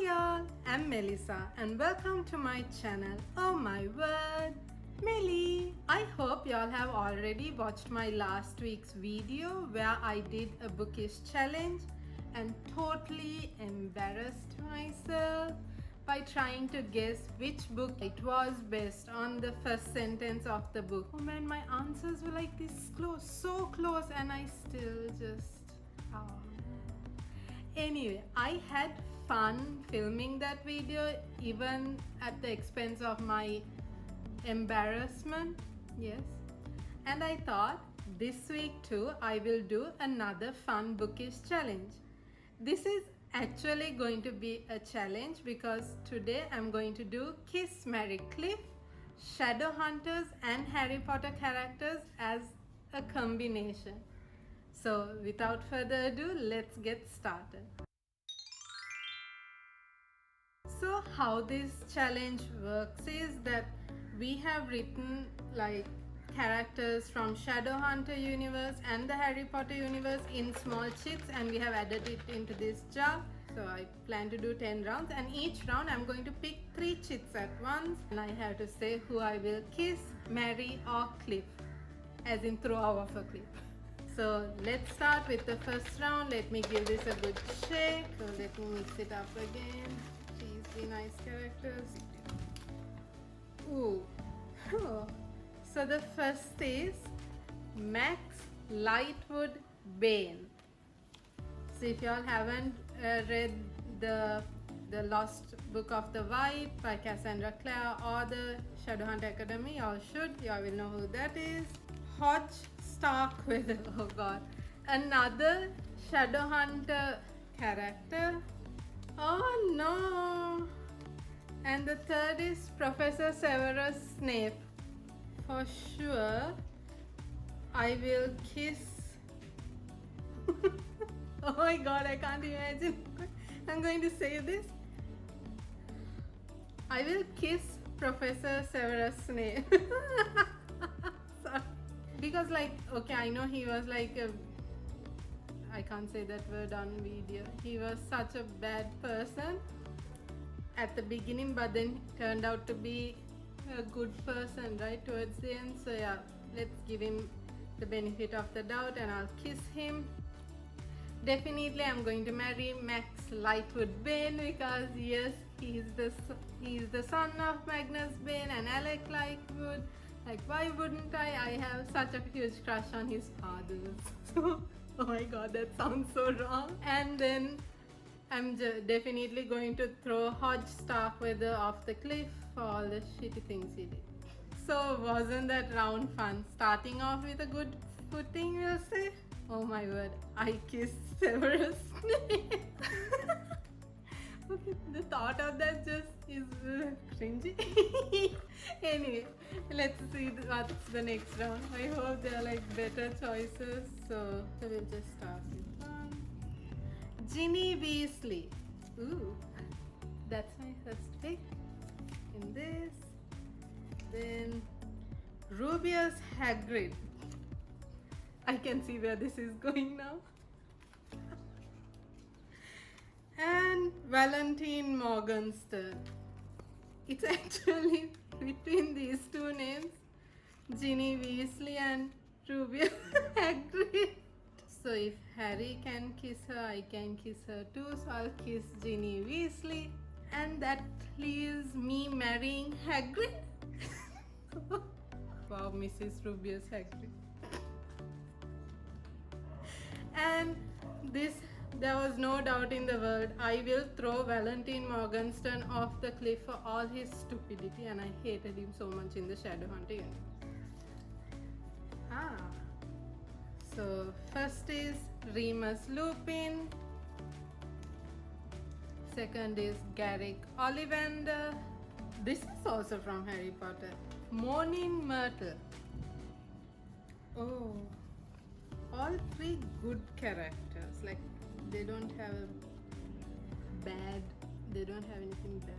y'all, I'm Melissa and welcome to my channel. Oh my word, Melly! I hope y'all have already watched my last week's video where I did a bookish challenge and totally embarrassed myself by trying to guess which book it was based on the first sentence of the book. Oh man, my answers were like this close, so close, and I still just... oh. Anyway, I had fun filming that video even at the expense of my embarrassment. Yes. And I thought this week too I will do another fun bookish challenge. This is actually going to be a challenge because today I'm going to do Kiss, Marry, Cliff, Shadowhunters and Harry Potter characters as a combination. So without further ado, let's get started. So how this challenge works is that we have written like characters from Shadowhunter universe and the Harry Potter universe in small chits, and we have added it into this jar. So I plan to do 10 rounds, and each round I'm going to pick 3 chits at once and I have to say who I will kiss, marry or clip, as in throw off a clip. So let's start with the first round. Let me give this a good shake. So let me mix it up again. Please be nice characters. Ooh. So the first is Max Lightwood Bane. So if y'all haven't read the Lost Book of the Wife by Cassandra Clare or the Shadowhunter Academy, y'all should. Y'all will know who that is. Hodge Starkweather, oh god, another Shadowhunter character. Oh no! And the third is Professor Severus Snape. For sure, I will kiss. Oh my god, I can't imagine. I'm going to say this. I will kiss Professor Severus Snape. Sorry. Because like, okay, I know he was like I can't say that word on video. He was such a bad person at the beginning, but then turned out to be a good person right towards the end. So yeah, let's give him the benefit of the doubt and I'll kiss him. Definitely I'm going to marry Max Lightwood Bane because yes, he's the son of Magnus Bane and Alec Lightwood. Like, why wouldn't I? I have such a huge crush on his fathers. So, oh my god, that sounds so wrong. And then I'm definitely going to throw Hodge Starkweather off the cliff for all the shitty things he did. So, wasn't that round fun? Starting off with a good footing, we'll say. Oh my word, I kissed Severus Snape. Okay, the thought of that just is cringy. Anyway, let's see what's the next round. I hope there are like better choices. So we'll just start with one. Ginny Weasley. Ooh, that's my first pick. In this. Then Rubius Hagrid. I can see where this is going now. And Valentine Morgenstern. It's actually between these two names, Ginny Weasley and Rubius Hagrid. So if Harry can kiss her, I can kiss her too. So I'll kiss Ginny Weasley. And that leaves me marrying Hagrid. Wow, Mrs. Rubius Hagrid. And this, there was no doubt in the world, I will throw Valentine Morgenstern off the cliff for all his stupidity, and I hated him so much in the Shadowhunter universe. So first is Remus Lupin, second is Garrick Ollivander. This is also from Harry Potter. Moaning Myrtle. Oh, all 3 good characters. Like, they don't have anything bad.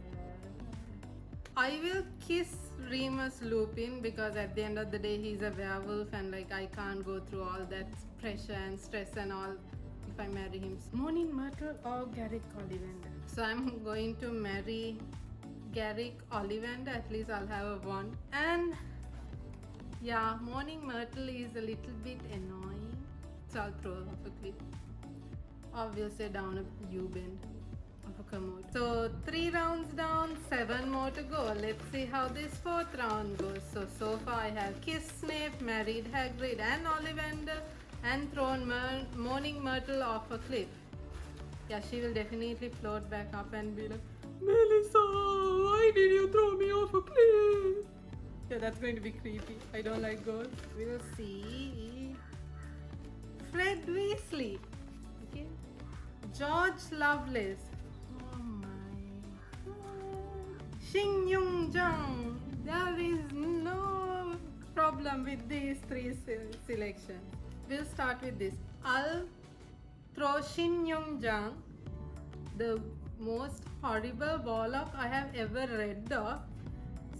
I will kiss Remus Lupin because at the end of the day he's a werewolf and like I can't go through all that pressure and stress and all if I marry him. Moaning Myrtle or Garrick Ollivander. So I'm going to marry Garrick Ollivander. At least I'll have a one. And yeah, Moaning Myrtle is a little bit annoying. So I'll throw her off a cliff. Obviously down a U-bend of a commode. So 3 rounds down, 7 more to go. Let's see how this 4th round goes. So far I have kissed Snape, married Hagrid and Ollivander, and thrown Moaning Myrtle off a cliff. Yeah, she will definitely float back up and be like, Melissa, why did you throw me off a cliff? Yeah, that's going to be creepy. I don't like ghosts. We'll see. Fred Weasley. Okay. George Lovelace. Oh my god. Xing Yung Jung. There is no problem with these 3 selections. We'll start with this. I'll throw Shin Yung Jung, the most horrible warlock I have ever read of.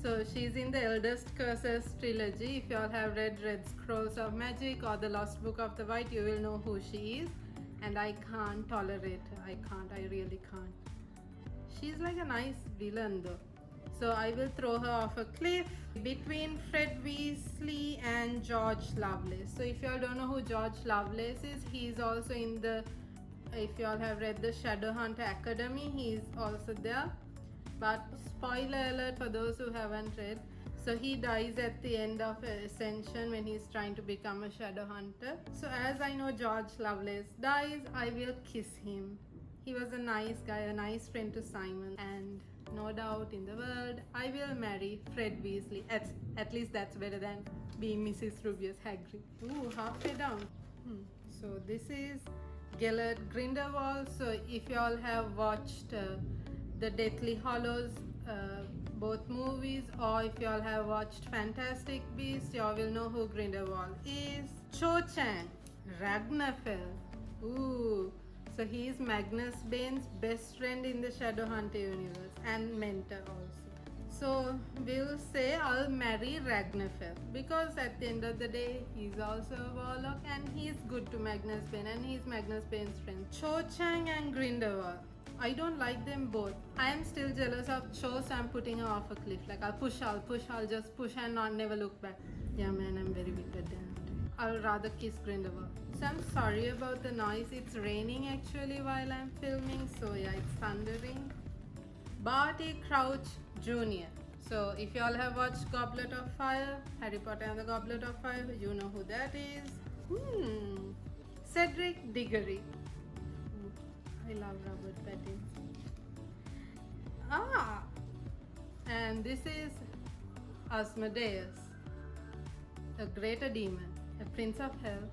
So she's in the Eldest Curses trilogy. If you all have read Red Scrolls of Magic or the Lost Book of the White, you will know who she is. And I can't tolerate her. I really can't. She's like a nice villain though. So I will throw her off a cliff between Fred Weasley and George Lovelace. So if you all don't know who George Lovelace is, he's also in the, if you all have read the Shadowhunter Academy, he's also there. But spoiler alert for those who haven't read. So he dies at the end of Ascension when he's trying to become a Shadowhunter. So as I know George Lovelace dies, I will kiss him. He was a nice guy, a nice friend to Simon, and no doubt in the world, I will marry Fred Weasley. At least that's better than being Mrs. Rubius Hagrid. Ooh, halfway down. So this is Gellert Grindelwald. So if you all have watched the Deathly Hallows, both movies, or if you all have watched Fantastic Beasts, you all will know who Grindelwald is. Cho Chang, Ragnarfell. Ooh, so he is Magnus Bane's best friend in the Shadowhunter universe and mentor also. So we'll say I'll marry Ragnarfell because at the end of the day, he's also a warlock and he's good to Magnus Bane and he's Magnus Bane's friend. Cho Chang and Grindelwald. I don't like them both. I am still jealous of Cho, so I'm putting her off a cliff. Like I'll just push and not never look back. Yeah man, I'm very wicked then. I'll rather kiss Grindelwald. So I'm sorry about the noise. It's raining actually while I'm filming. So yeah, it's thundering. Barty Crouch Jr. So if you all have watched Goblet of Fire, Harry Potter and the Goblet of Fire, you know who that is. Cedric Diggory. I love Robert Pattinson. And this is Asmodeus, a greater demon, a prince of hell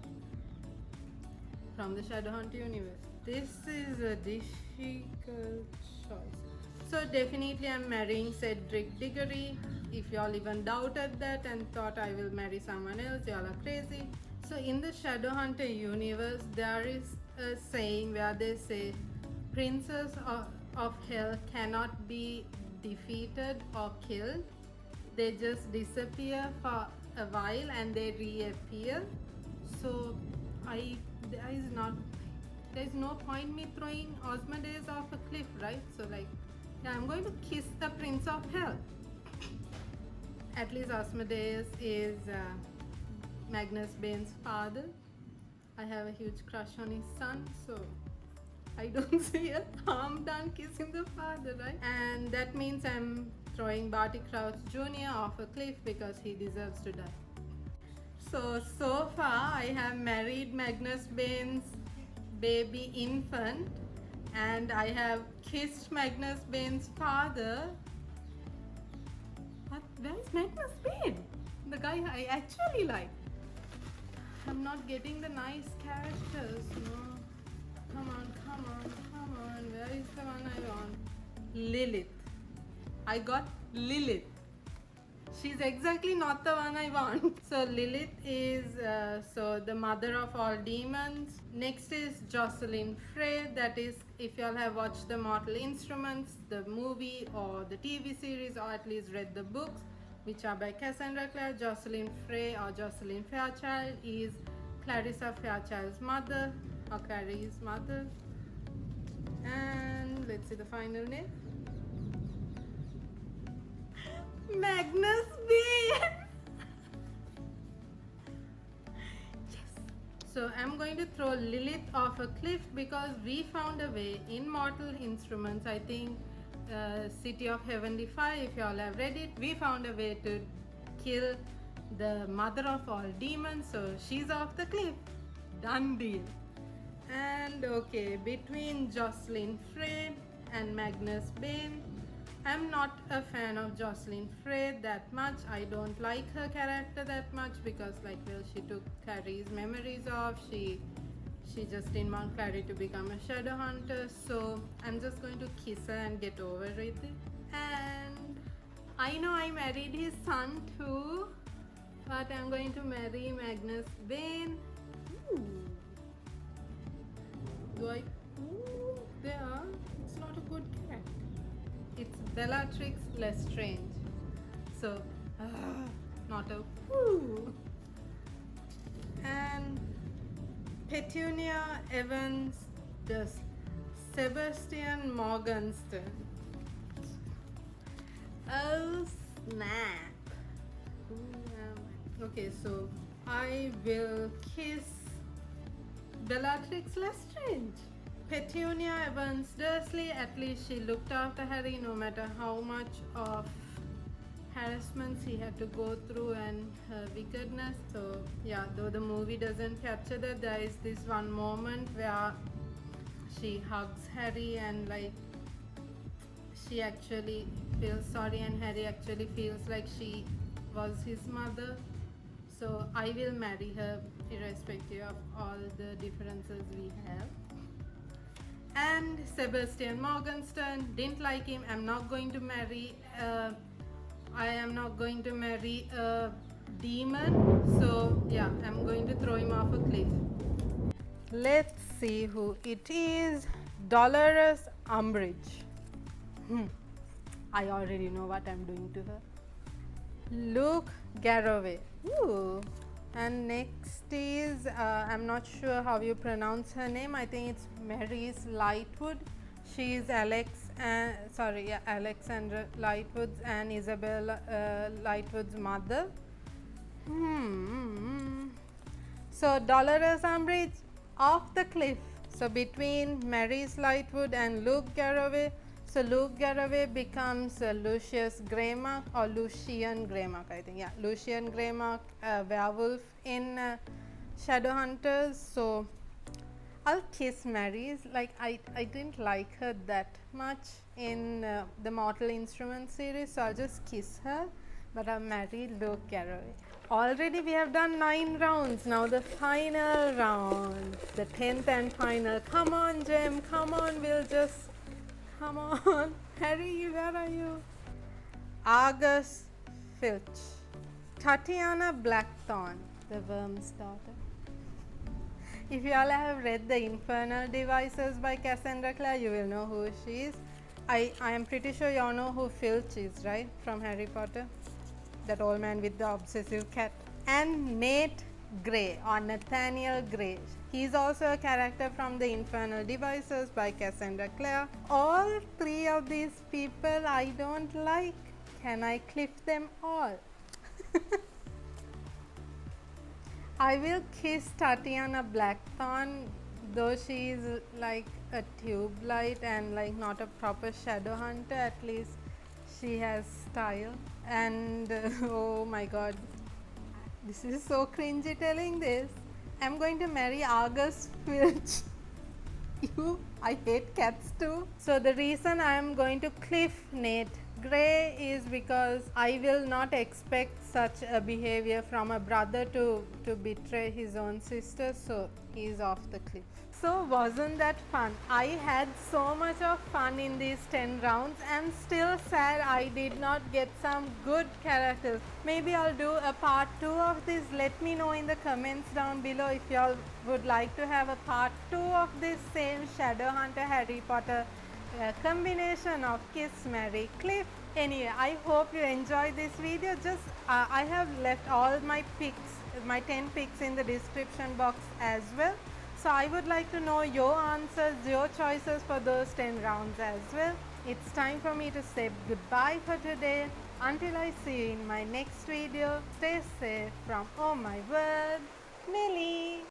from the Shadowhunter universe. This is a difficult choice. So definitely I'm marrying Cedric Diggory. If y'all even doubted that and thought I will marry someone else, y'all are crazy. So in the Shadowhunter universe, there is a saying where they say princes of hell cannot be defeated or killed. They just disappear for a while and they reappear. So there is no point me throwing Asmodeus off a cliff, right? So like, yeah, I'm going to kiss the prince of hell. At least Asmodeus is Magnus Bane's father. I have a huge crush on his son, so I don't see a harm done kissing the father, right? And that means I'm throwing Barty Crouch Jr. off a cliff because he deserves to die. So far I have married Magnus Bane's baby infant and I have kissed Magnus Bane's father. What? Where is Magnus Bane? The guy I actually like. I'm not getting the nice characters, no. Come on. Where is the one I want? Lilith. I got Lilith. She's exactly not the one I want. So Lilith is the mother of all demons. Next is Jocelyn Frey. That is, if y'all have watched the Mortal Instruments, the movie or the TV series, or at least read the books, which are by Cassandra Clare, Jocelyn Frey or Jocelyn Fairchild is Clarissa Fairchild's mother or Clarice's mother. And let's see the final name. Magnus Bean. So I'm going to throw Lilith off a cliff because we found a way in Mortal Instruments. I think City of Heavenly Fire, if you all have read it, we found a way to kill the mother of all demons. So she's off the cliff. Done deal. And okay, between Jocelyn Freyd and Magnus Bane, I'm not a fan of Jocelyn Freyd that much. I don't like her character that much because, like, well, she took Carrie's memories off. She just didn't want Carrie to become a shadow hunter. So I'm just going to kiss her and get over with it. And I know I married his son too, but I'm going to marry Magnus Bane. Ooh. Do I? Ooh, there. It's not a good character. It's Bellatrix Lestrange. So, not a woo. And Petunia Evans does Sebastian Morgenstern. Oh snap. Okay, so I will kiss Bellatrix Lestrange. Petunia Evans Dursley, at least she looked after Harry no matter how much of harassments he had to go through and her wickedness. So yeah, though the movie doesn't capture that, there is this one moment where she hugs Harry and like she actually feels sorry and Harry actually feels like she was his mother. So I will marry her irrespective of all the differences we have. And Sebastian Morgenstern, didn't like him. I'm not going to marry I am not going to marry a demon. So yeah, I'm going to throw him off a cliff. Let's see who it is. Dolores Umbridge. I already know what I'm doing to her. Luke Garroway. Ooh. And next is, I'm not sure how you pronounce her name. I think it's Maryse Lightwood. She is Alexandra Lightwood's and Isabella Lightwood's mother. So Dolores Umbridge off the cliff. So between Maryse Lightwood and Luke Garroway. So Luke Garroway becomes Lucius Greymark or Lucian Greymark, I think. Yeah, Lucian Greymark, werewolf in Shadowhunters. So I'll kiss Maryse. Like I didn't like her that much in the Mortal Instruments series, so I'll just kiss her. But I'll marry Luke Garroway. Already we have done 9 rounds. Now the final round, the 10th and final. Come on, Jem. Come on, we'll just. Come on, Harry, where are you? Argus Filch. Tatiana Blackthorne, the Worm's daughter. If you all have read The Infernal Devices by Cassandra Clare, you will know who she is. I am pretty sure you all know who Filch is, right? From Harry Potter. That old man with the obsessive cat. And Nate Grey or Nathaniel Grey. He is also a character from The Infernal Devices by Cassandra Clare. All 3 of these people I don't like. Can I cliff them all? I will kiss Tatiana Blackthorne, though she is like a tube light and like not a proper shadow hunter. At least she has style. And oh my god, this is so cringy telling this. I'm going to marry Argus Filch. I hate cats too. So the reason I am going to cliff Nate Grey is because I will not expect such a behavior from a brother to betray his own sister. So he is off the cliff. So wasn't that fun? I had so much of fun in these 10 rounds and still sad I did not get some good characters. Maybe I'll do a part 2 of this. Let me know in the comments down below if y'all would like to have a part 2 of this same Shadowhunter Harry Potter combination of Kiss, Marry, Cliff. Anyway, I hope you enjoyed this video. Just I have left all my picks, my 10 picks in the description box as well. So So I would like to know your answers, your choices for those 10 rounds as well. It's time for me to say goodbye for today. Until I see you in my next video, stay safe from Oh My Word, Millie.